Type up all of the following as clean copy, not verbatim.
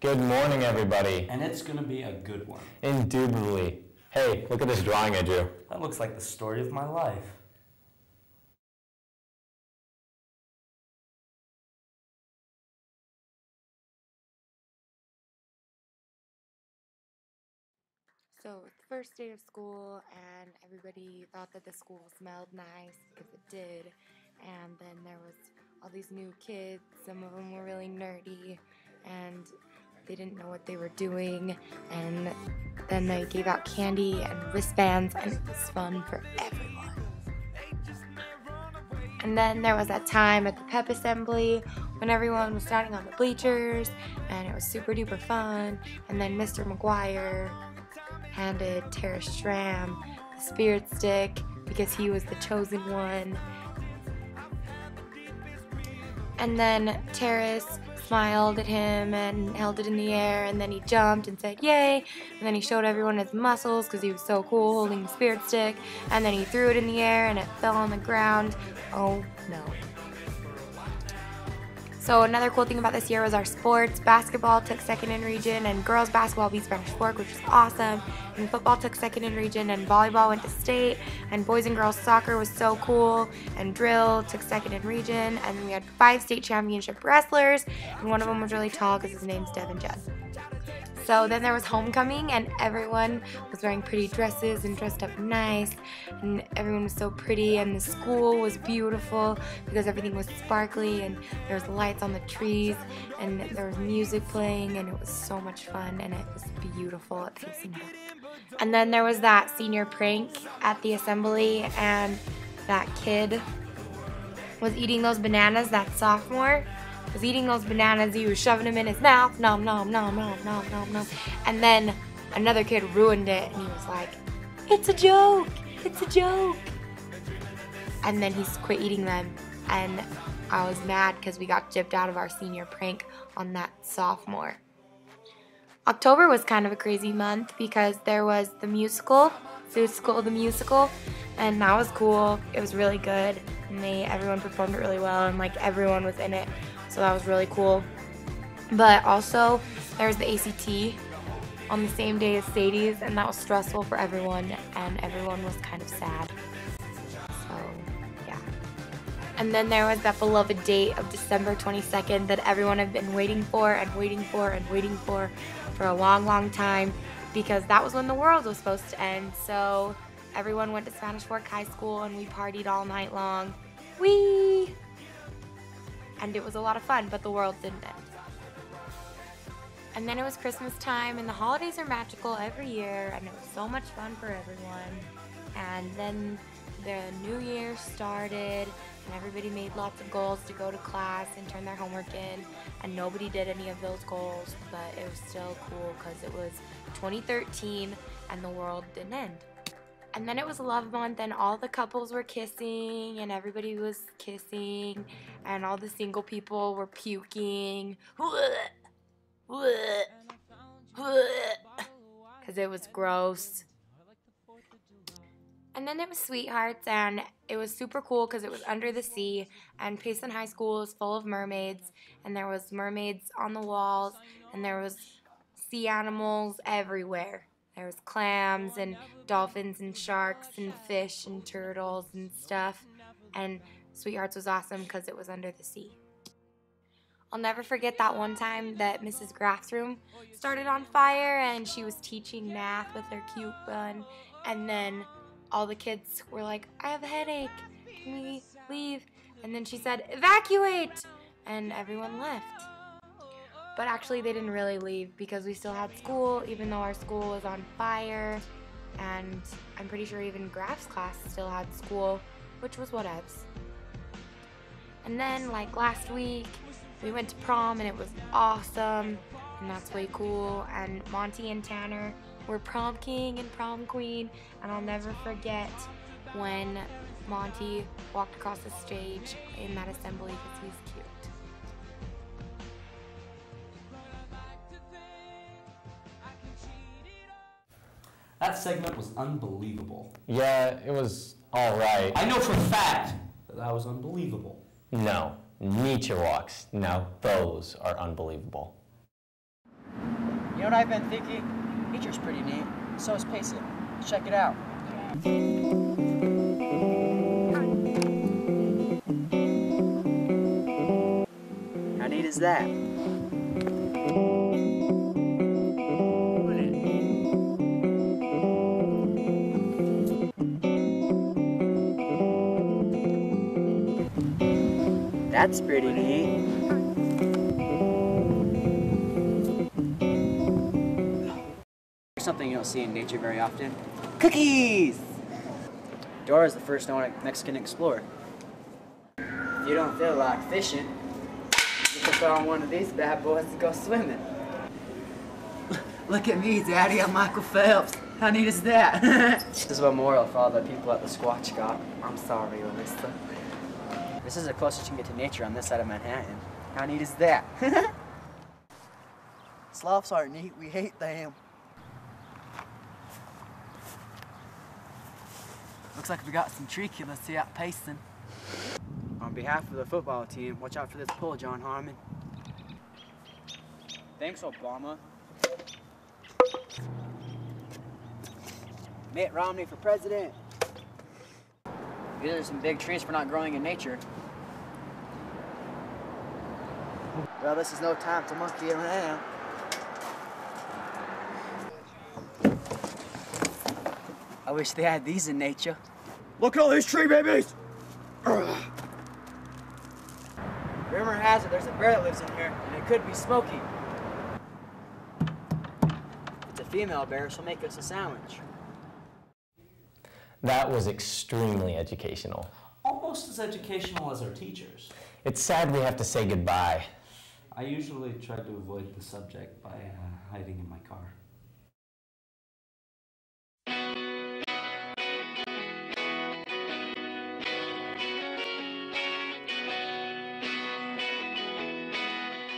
Good morning, everybody. And it's going to be a good one. Indubitably. Hey, look at this drawing I drew. That looks like the story of my life. So it's the first day of school, and everybody thought that the school smelled nice because it did. And then there was all these new kids. Some of them were really nerdy, and they didn't know what they were doing. And then they gave out candy and wristbands, and it was fun for everyone. And then there was that time at the pep assembly when everyone was standing on the bleachers, and it was super duper fun. And then Mr. McGuire handed Tara Schramm the spirit stick because he was the chosen one. And then Terrace smiled at him and held it in the air, and then he jumped and said yay, and then he showed everyone his muscles because he was so cool holding the spirit stick, and then he threw it in the air and it fell on the ground. Oh no. So another cool thing about this year was our sports. Basketball took second in region, and girls basketball beat Spanish Fork, which was awesome. And football took second in region, and volleyball went to state. And boys and girls soccer was so cool. And drill took second in region. And then we had 5 state championship wrestlers, and one of them was really tall because his name's Devin Judd. So then there was homecoming, and everyone was wearing pretty dresses and dressed up nice, and everyone was so pretty, and the school was beautiful because everything was sparkly, and there was lights on the trees, and there was music playing, and it was so much fun, and it was beautiful at Facing Hope. And then there was that senior prank at the assembly, and that kid was eating those bananas, that sophomore was eating those bananas, he was shoving them in his mouth, nom nom nom nom nom nom nom, and then another kid ruined it, and he was like, it's a joke, it's a joke, and then he quit eating them, and I was mad because we got gypped out of our senior prank on that sophomore. October was kind of a crazy month because there was the musical, Seussical the Musical, and that was cool. It was really good, and everyone performed it really well, and like everyone was in it. So that was really cool. But also, there was the ACT on the same day as Sadie's, and that was stressful for everyone, and everyone was kind of sad. So, yeah. And then there was that beloved date of December 22nd that everyone had been waiting for and waiting for and waiting for a long, long time, because that was when the world was supposed to end. So everyone went to Spanish Fork High School, and we partied all night long. Whee! And it was a lot of fun, but the world didn't end. And then it was Christmas time, and the holidays are magical every year, and it was so much fun for everyone. And then the new year started, and everybody made lots of goals to go to class and turn their homework in, and nobody did any of those goals, but it was still cool because it was 2013 and the world didn't end. And then it was Love Month, and all the couples were kissing, and everybody was kissing, and all the single people were puking, because it was gross. And then there was Sweethearts, and it was super cool because it was under the sea, and Payson High School is full of mermaids, and there was mermaids on the walls, and there was sea animals everywhere. There was clams and dolphins and sharks and fish and turtles and stuff. And Sweethearts was awesome because it was under the sea. I'll never forget that one time that Mrs. Graff's room started on fire, and she was teaching math with her cute bun. And then all the kids were like, I have a headache. Can we leave? And then she said, evacuate! And everyone left. But actually they didn't really leave because we still had school, even though our school was on fire, and I'm pretty sure even Graph's class still had school, which was whatevs. And then, like last week, we went to prom, and it was awesome, and that's way cool, and Monty and Tanner were prom king and prom queen, and I'll never forget when Monty walked across the stage in that assembly because he's cute. That segment was unbelievable. Yeah, it was all right. I know for a fact that was unbelievable. No, nature walks. Now those are unbelievable. know what I've been thinking? Nature's pretty neat. So is Payson. Let's check it out. How neat is that? That's pretty neat. Something you don't see in nature very often. Cookies! Dora's the first known Mexican explorer. If you don't feel like fishing, you can throw on one of these bad boys and go swimming. Look at me, Daddy, I'm Michael Phelps. How neat is that? This is a memorial for all the people at the Squatch Shop. I'm sorry, Alyssa. This is the closest you can get to nature on this side of Manhattan. How neat is that? Sloths aren't neat, we hate them. Looks like we got some triculus here at Payson. On behalf of the football team, watch out for this pull, John Harmon. Thanks, Obama. Mitt Romney for president. These are some big trees for not growing in nature. Well, this is no time to monkey around. I wish they had these in nature. Look at all these tree babies! Rumor has it there's a bear that lives in here, and it could be Smokey. If it's a female bear, she'll make us a sandwich. That was extremely educational. Almost as educational as our teachers. It's sad we have to say goodbye. I usually try to avoid the subject by hiding in my car.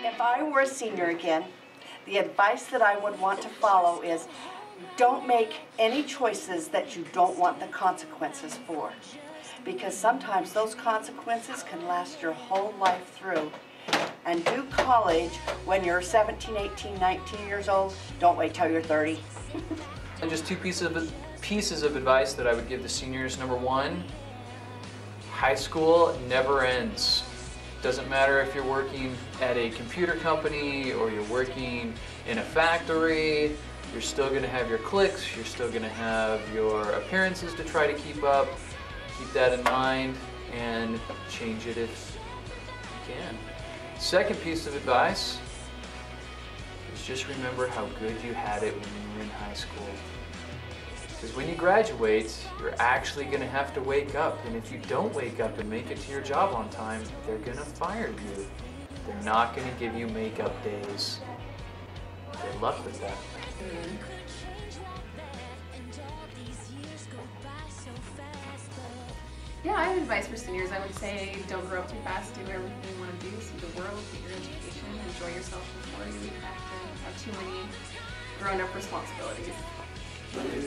If I were a senior again, the advice that I would want to follow is don't make any choices that you don't want the consequences for. Because sometimes those consequences can last your whole life through. And do college when you're 17, 18, 19 years old. Don't wait till you're 30. And just two pieces of advice that I would give the seniors. Number one, high school never ends. Doesn't matter if you're working at a computer company or you're working in a factory, you're still going to have your cliques, you're still going to have your appearances to try to keep up. Keep that in mind and change it if you can. Second piece of advice is just remember how good you had it when you were in high school. Because when you graduate, you're actually going to have to wake up. And if you don't wake up and make it to your job on time, they're going to fire you. They're not going to give you makeup days. Good luck with that. Yeah, I have advice for seniors. I would say don't grow up too fast. Do everything you want to do. See the world, get your education, enjoy yourself before you have to have too many grown-up responsibilities.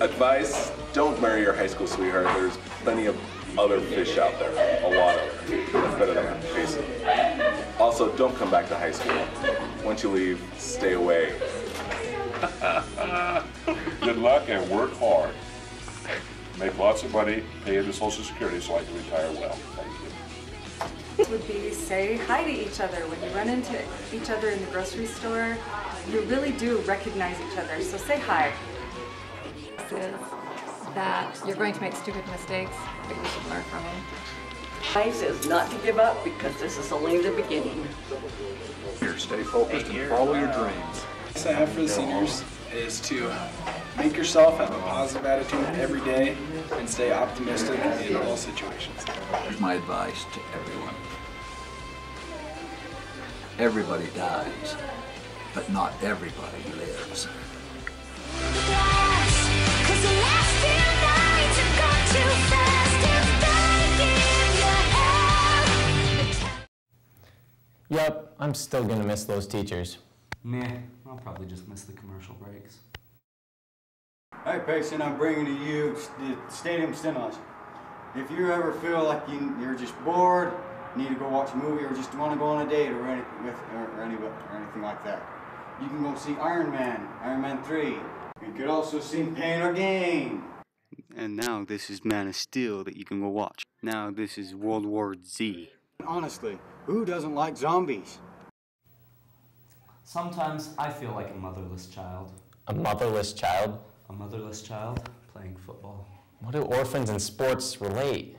Advice, don't marry your high school sweetheart. There's plenty of other fish out there, a lot of them. That's better than facing. Also, don't come back to high school. Once you leave, stay away. Good luck and work hard. Make lots of money, pay into Social Security so I can retire well. Thank you. Would be say hi to each other. When you run into each other in the grocery store, you really do recognize each other, so say hi. Is that you're going to make stupid mistakes, but you should learn from them. Advice is not to give up because this is only the beginning. Here, stay focused and follow your dreams. What I have for the seniors is to make yourself have a positive attitude every day and stay optimistic in all situations. Here's my advice to everyone. Everybody dies, but not everybody lives. Yep, I'm still gonna miss those teachers. Meh, I'll probably just miss the commercial breaks. Hey Payson, I'm bringing to you the Stadium Cinemas. If you ever feel like you're just bored, need to go watch a movie, or just want to go on a date or anything like that, you can go see Iron Man, Iron Man 3. You could also see Pain or Gain. And now this is Man of Steel that you can go watch. Now this is World War Z. Honestly, who doesn't like zombies? Sometimes I feel like a motherless child. A motherless child? A motherless child playing football. What do orphans and sports relate?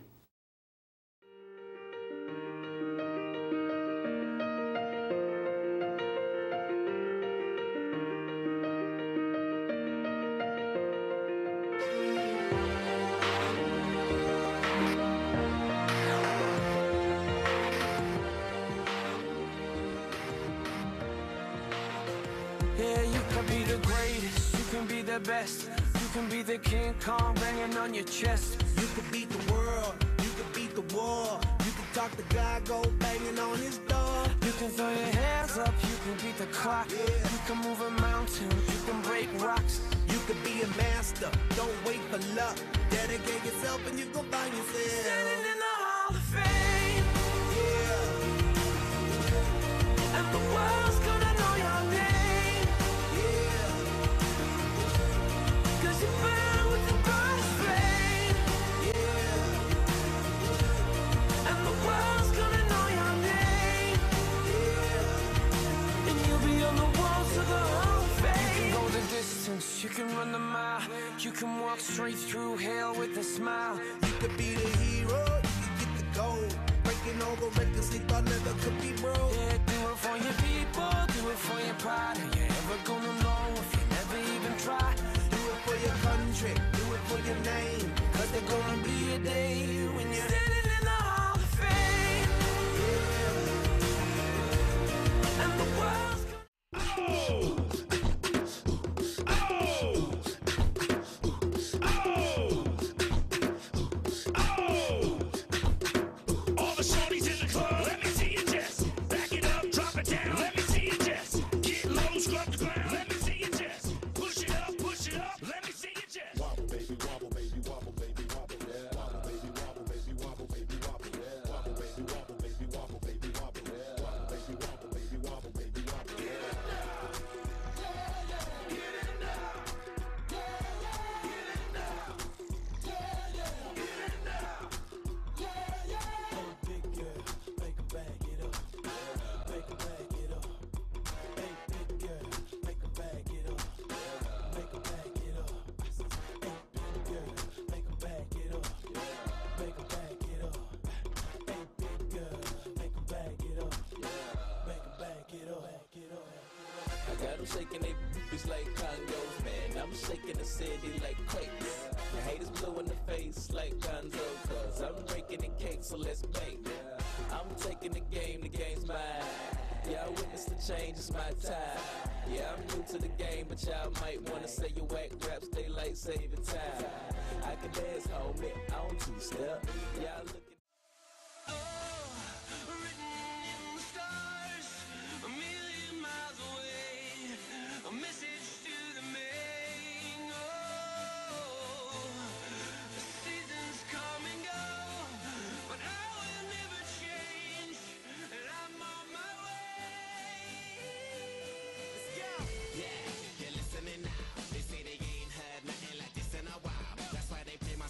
Yeah, you can be the greatest, you can be the best, you can be the King Kong banging on your chest. You could beat the world, you could beat the war, you can talk to God, go banging on his door. You can throw your hands up, you can beat the clock, you can move a mountain, you can break rocks. You could be a master, don't wait for luck. Dedicate yourself and you go find yourself. Standing in the Hall of Fame, and the world's gonna know your name. Cause you burn with the brightest flame. And the world's gonna know your name. And you'll be on the walls of the Hall of Fame. You can go the distance, you can run the mile, you can walk straight through hell with a smile. You could be the hero, you could get the gold. Breaking all the records they thought never could be broke. Yeah, do it for your people, do it for your pride. Are you ever gonna know if you never even try? Do it for your country, do it for your name. Cause there's gonna be a day when you're standing in the Hall of Fame. And the world's All the shorties in the club, let me see you just back it up, drop it down. Let me see you just get low, scrub the ground. Let me see you just push it up, let me see you just wobble, baby, wobble, baby, wobble, baby, wobble, yeah. Wobble, baby, wobble, baby, wobble, baby, wobble, yeah. Wobble, baby, wobble, baby, wobble, baby, wobble, yeah. Wobble, baby, wobble, baby, wobble, baby, wobble, yeah. I got them shaking they boobies like congos, man. I'm shaking the city like quakes. The haters blue in the face like Gonzo, cause I'm breaking the cake, so let's bake. I'm taking the game's mine. Yeah, I witness the change, it's my time. Yeah, I'm new to the game, but y'all might wanna say you whack raps, they like saving time. I can dance, homie, I don't two-step. Y'all looking.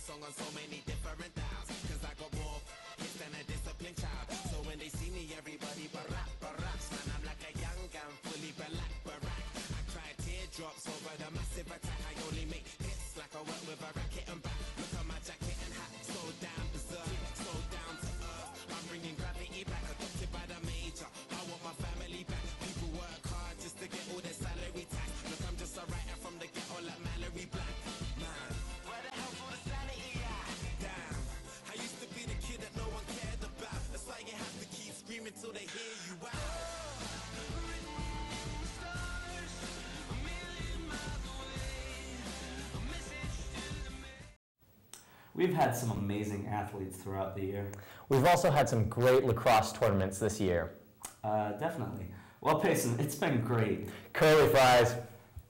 On so many different dials, cause I got more hits than a disciplined child. So when they see me, everybody baracks. Man, I'm like a young gun, fully black barack. I cry teardrops over the massive attack. I only make hits like I work with a racket and back. Look at my jacket and hat, so down berserk, so down to earth. I'm bringing gravity back, adopted by the major. I want my family back. People work hard just to get all their salary tax. Look, I'm just a writer from the ghetto like Mallory Black. Man, where the hell for the sanity? I used to be the kid that no one cared about. That's why you have to keep screaming till they hear you out. We've had some amazing athletes throughout the year. We've also had some great lacrosse tournaments this year. Definitely. Well, Payson, it's been great. Curly fries.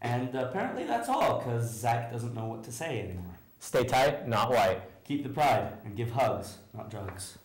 And apparently that's all, because Zach doesn't know what to say anymore. Stay tight, not white. Keep the pride, and give hugs, not drugs.